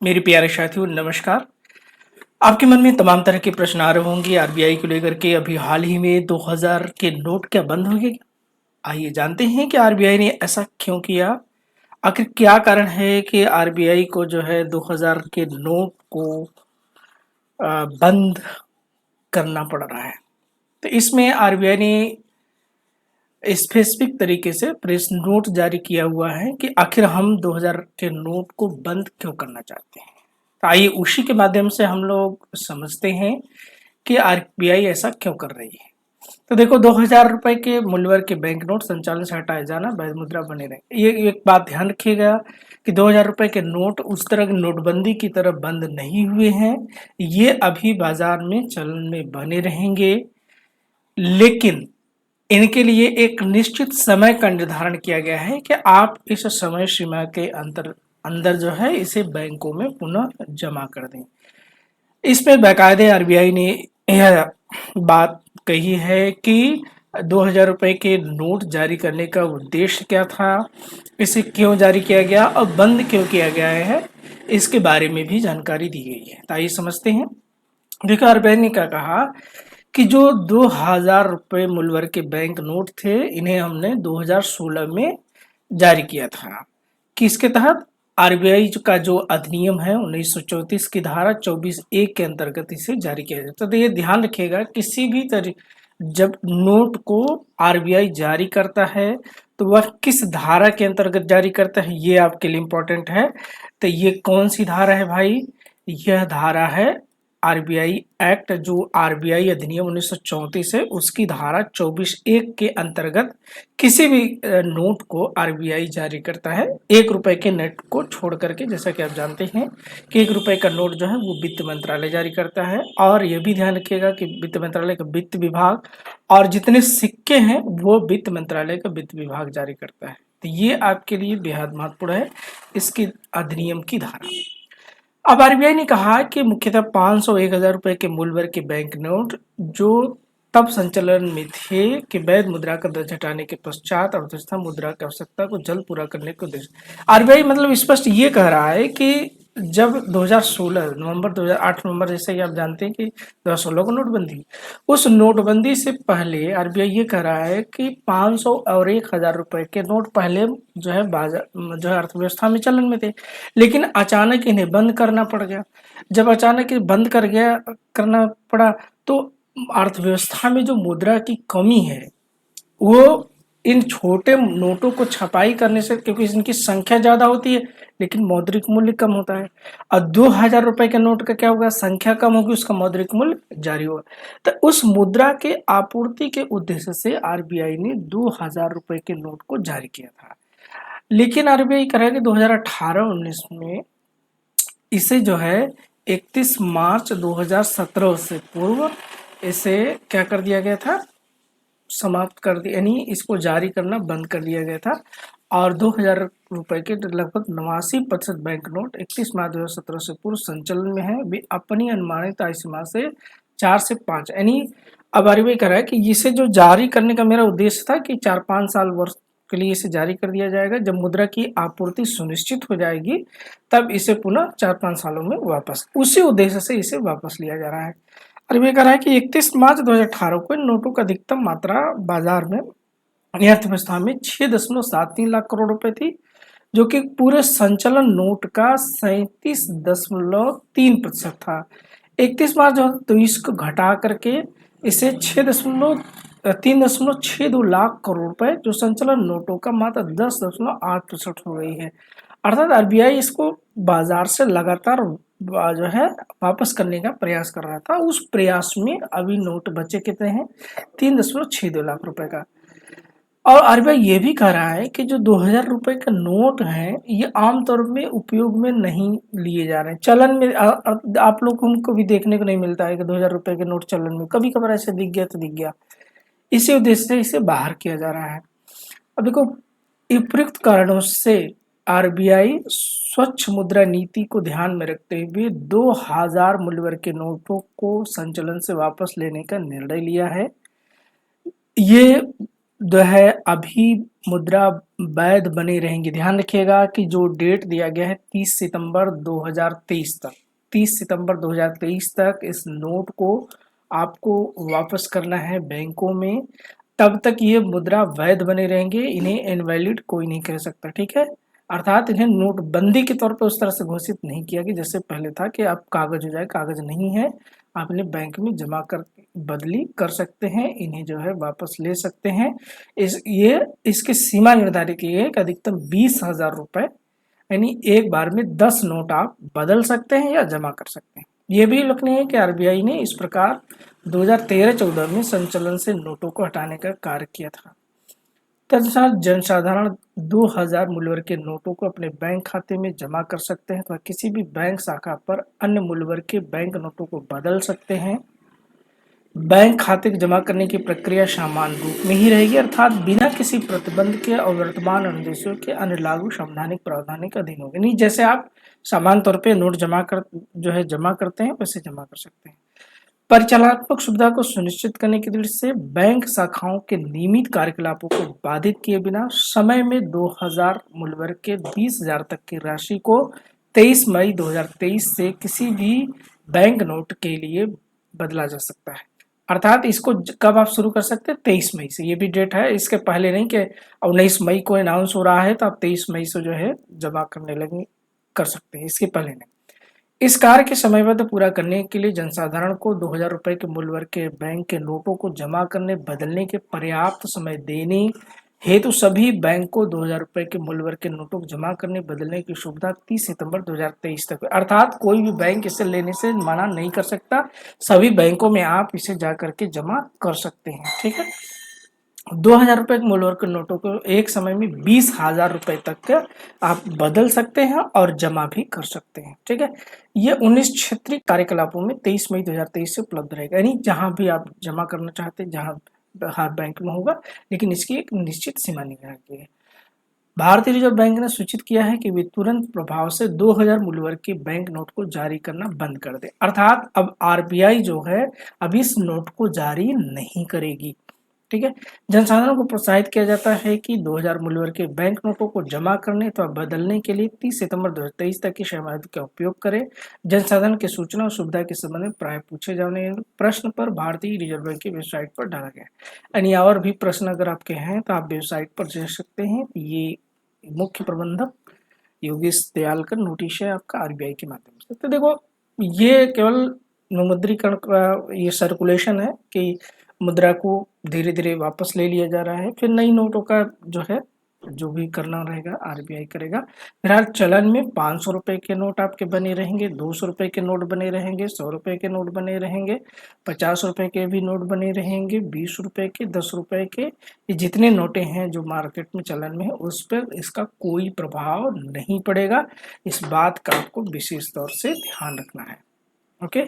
मेरे प्यारे साथियों नमस्कार। आपके मन में तमाम तरह के प्रश्न आ रहे होंगे आरबीआई को लेकर के। अभी हाल ही में 2000 के नोट क्या बंद हो गए क्या? आइए जानते हैं कि आरबीआई ने ऐसा क्यों किया। आखिर क्या कारण है कि आरबीआई को जो है 2000 के नोट को बंद करना पड़ रहा है। तो इसमें आरबीआई ने स्पेसिफिक तरीके से प्रेस नोट जारी किया हुआ है कि आखिर हम 2000 के नोट को बंद क्यों करना चाहते हैं। तो आइए उसी के माध्यम से हम लोग समझते हैं कि आरबीआई ऐसा क्यों कर रही है। तो देखो 2000 रुपए के मूल्य वर्ग के बैंक नोट संचालन से हटाए जाना वैध मुद्रा बने रहे। ये एक बात ध्यान रखिएगा कि 2000 रुपए के नोट उस तरह की नोटबंदी की तरह बंद नहीं हुए हैं। ये अभी बाजार में चलन में बने रहेंगे, लेकिन इनके लिए एक निश्चित समय का निर्धारण किया गया है कि आप इस समय सीमा के अंतर अंदर जो है इसे बैंकों में पुनः जमा कर दें। इसमें बाकायदे आरबीआई ने यह बात कही है कि 2000 रुपए के नोट जारी करने का उद्देश्य क्या था, इसे क्यों जारी किया गया और बंद क्यों किया गया है, इसके बारे में भी जानकारी दी गई है। तो आइए समझते हैं। देखो आरबीआई ने क्या कहा कि जो 2000 रुपए मूल्य वर्ग के बैंक नोट थे, इन्हें हमने 2016 में जारी किया था। किसके तहत? आरबीआई का जो अधिनियम है 1934 की धारा 24(a) के अंतर्गत इसे जारी किया जाता है। तो ये ध्यान रखिएगा, किसी भी तरह जब नोट को आरबीआई जारी करता है तो वह किस धारा के अंतर्गत जारी करता है, ये आपके लिए इम्पोर्टेंट है। तो ये कौन सी धारा है भाई? यह धारा है आरबीआई एक्ट, जो आरबीआई अधिनियम 1934 है उसकी धारा 24(1) के अंतर्गत किसी भी नोट को आरबीआई जारी करता है 1 रुपए के नोट को छोड़ करके। जैसा कि आप जानते हैं कि 1 रुपए का नोट जो है वो वित्त मंत्रालय जारी करता है। और यह भी ध्यान रखिएगा कि वित्त मंत्रालय का वित्त विभाग और जितने सिक्के हैं वो वित्त मंत्रालय का वित्त विभाग जारी करता है। तो ये आपके लिए बेहद महत्वपूर्ण है इसकी अधिनियम की धारा। अब आरबीआई ने कहा कि मुख्यतः 500 1000 रुपए के मूल्य वर्ग के बैंक नोट जो तब संचालन में थे कि वैध मुद्रा का दर्ज हटाने के पश्चात अर्थव्यवस्था मुद्रा की आवश्यकता को जल्द पूरा करने के उद्देश्य। आरबीआई मतलब स्पष्ट ये कह रहा है कि जब 2016 नवंबर 2008 नवंबर, जैसे कि आप जानते हैं कि 2016 को नोटबंदी हुई, उस नोटबंदी से पहले आरबीआई ये कह रहा है कि 500 और 1000 रुपए के नोट पहले जो है बाजार जो है अर्थव्यवस्था में चलन में थे, लेकिन अचानक इन्हें बंद करना पड़ गया। जब अचानक ये बंद करना पड़ा तो अर्थव्यवस्था में जो मुद्रा की कमी है वो इन छोटे नोटों को छपाई करने से, क्योंकि इनकी संख्या ज्यादा होती है लेकिन मौद्रिक मूल्य कम होता है। और 2000 रुपए के नोट का क्या होगा? संख्या कम होगी, उसका मौद्रिक मूल्य जारी होगा। तो उस मुद्रा के आपूर्ति के उद्देश्य से आरबीआई ने 2000 रुपए के नोट को जारी किया था। लेकिन आरबीआई कह रहा है कि 2018-19 में इसे जो है 31 मार्च 2017 से पूर्व इसे क्या कर दिया गया था? समाप्त कर दिया, यानी इसको जारी करना बंद कर दिया गया था। और 2000 रुपए के लगभग 89% बैंक नोट 31 मार्च 2017 से पूर्व संचालन में है। वे अपनी अनुमानित आय सीमा से 4 से 5, यानी अब आरबीआई कह रहा है कि इसे जो जारी करने का मेरा उद्देश्य था कि 4-5 साल वर्ष के लिए इसे जारी कर दिया जाएगा। जब मुद्रा की आपूर्ति सुनिश्चित हो जाएगी तब इसे पुनः 4-5 सालों में वापस, उसी उद्देश्य से इसे वापस लिया जा रहा है। आरबीआई कह रहा है कि 31 मार्च 2018 को इन नोटों का अधिकतम मात्रा बाजार में अर्थव्यवस्था में 6.73 लाख करोड़ रुपए थी, जो कि पूरे संचालन नोट का 37.3% था। 31 मार्च 2023 को घटा करके इसे 3.62 लाख करोड़ रुपए, जो संचालन नोटों का मात्र 10.8% हो गई है। अर्थात आरबीआई इसको बाजार से लगातार जो है वापस करने का प्रयास कर रहा था। उस प्रयास में अभी नोट बचे कितने हैं? 3.62 लाख रुपए का। और आरबीआई ये भी कह रहा है कि जो 2000 रुपए का नोट है ये आमतौर में उपयोग में नहीं लिए जा रहे हैं। चलन में आप लोगों को भी देखने को नहीं मिलता है कि 2000 रुपए के नोट चलन में, कभी कभार ऐसे दिख गया तो दिख गया। इसी उद्देश्य से इसे बाहर किया जा रहा है। अब देखो, उपयुक्त कारणों से आरबीआई स्वच्छ मुद्रा नीति को ध्यान में रखते हुए 2000 मूल्य वर्ग के नोटों को संचालन से वापस लेने का निर्णय लिया है। ये जो है अभी मुद्रा वैध बनी रहेंगी। ध्यान रखिएगा कि जो डेट दिया गया है 30 सितंबर 2023 तक, 30 सितंबर 2023 तक इस नोट को आपको वापस करना है बैंकों में। तब तक ये मुद्रा वैध बने रहेंगे, इन्हें इनवैलिड कोई नहीं कह सकता, ठीक है। अर्थात इन्हें नोटबंदी के तौर पर उस तरह से घोषित नहीं किया कि जैसे पहले था कि अब कागज हो जाए, कागज नहीं है, आप इन्हें बैंक में जमा कर बदली कर सकते हैं, इन्हें जो है वापस ले सकते हैं। इसकी सीमा निर्धारित की है कि अधिकतम 20,000 रुपए, यानी एक बार में 10 नोट आप बदल सकते हैं या जमा कर सकते हैं। ये भी उल्लेखनीय है कि आरबीआई ने इस प्रकार 2013-14 में संचलन से नोटों को हटाने का कार्य किया था। तदनुसार जनसाधारण 2000 मूल्य वर्ग के नोटों को अपने बैंक खाते में जमा कर सकते हैं, तो किसी भी बैंक शाखा पर अन्य मूल्य वर्ग के बैंक नोटों को बदल सकते हैं। बैंक खाते जमा करने की प्रक्रिया समान रूप में ही रहेगी, अर्थात बिना किसी प्रतिबंध के और वर्तमान अनुदेशों के अन्य लागू संवैधानिक प्रावधान के अधीन होंगे। नहीं, जैसे आप समान तौर पे नोट जमा करते हैं वैसे जमा कर सकते हैं। परिचालनात्मक सुविधा को सुनिश्चित करने की दृष्टि से बैंक शाखाओं के नियमित कार्यकलापों को बाधित किए बिना समय में 2000 मूल्य वर्ग के 20,000 तक की राशि को 23 मई 2023 से किसी भी बैंक नोट के लिए बदला जा सकता है। अर्थात इसको कब आप शुरू कर सकते हैं? 23 मई से। ये भी डेट है, इसके पहले नहीं कि 19 मई को अनाउंस हो रहा है तो आप 23 मई से जो है जमा करने लगे कर सकते हैं, इसके पहले नहीं। इस कार्य के समयबद्ध पूरा करने के लिए जनसाधारण को 2000 रुपए के मूल्य वर्ग के बैंक के नोटों को जमा करने बदलने के पर्याप्त समय देने हेतु सभी बैंक को 2000 रुपए के मूल्य वर्ग के नोटों को जमा करने बदलने की सुविधा 30 सितंबर 2023 तक, अर्थात कोई भी बैंक इसे लेने से मना नहीं कर सकता। सभी बैंकों में आप इसे जा करके जमा कर सकते हैं, ठीक है। 2000 रुपए के मूल्य वर्ग के नोटों को एक समय में 20,000 रुपए तक का आप बदल सकते हैं और जमा भी कर सकते हैं, ठीक है। ये 19 क्षेत्रीय कार्यकलापों में 23 मई 2023 से उपलब्ध रहेगा, यानी जहां भी आप जमा करना चाहते हैं, जहां हर बैंक में होगा, लेकिन इसकी एक निश्चित सीमा निकाली है। भारतीय रिजर्व बैंक ने सूचित किया है कि वे तुरंत प्रभाव से 2000 मूल्य वर्ग के बैंक नोट को जारी करना बंद कर दे, अर्थात अब आरबीआई जो है अब इस नोट को जारी नहीं करेगी, ठीक है। जनसाधारण को प्रोत्साहित किया जाता है कि 2000 मूल्य वर्ग के बैंक नोटों को जमा करने अथवा बदलने के लिए 30 सितंबर 2023 तक की समयावधि का उपयोग करें। जनसाधारण की सूचना और सुविधा के संबंध में प्राय पूछे जाने प्रश्न पर भारतीय रिजर्व बैंक की वेबसाइट पर डाला गया है। यानी और भी प्रश्न अगर आपके हैं तो आप वेबसाइट पर जा सकते हैं। ये मुख्य प्रबंधक योगेश दयाल का नोटिस है आपका आरबीआई के माध्यम से। तो देखो, ये केवल विमुद्रीकरण का ये सर्कुलेशन है कि मुद्रा को धीरे धीरे वापस ले लिया जा रहा है, फिर नई नोटों का जो है जो भी करना रहेगा आरबीआई करेगा। फिलहाल चलन में 500 रुपए के नोट आपके बने रहेंगे, 200 रुपए के नोट बने रहेंगे, 100 रुपए के नोट बने रहेंगे, 50 रुपए के भी नोट बने रहेंगे, 20 रुपए के, 10 रुपए के, ये जितने नोटें हैं जो मार्केट में चलन में है उस पर इसका कोई प्रभाव नहीं पड़ेगा। इस बात का आपको विशेष तौर से ध्यान रखना है, ओके।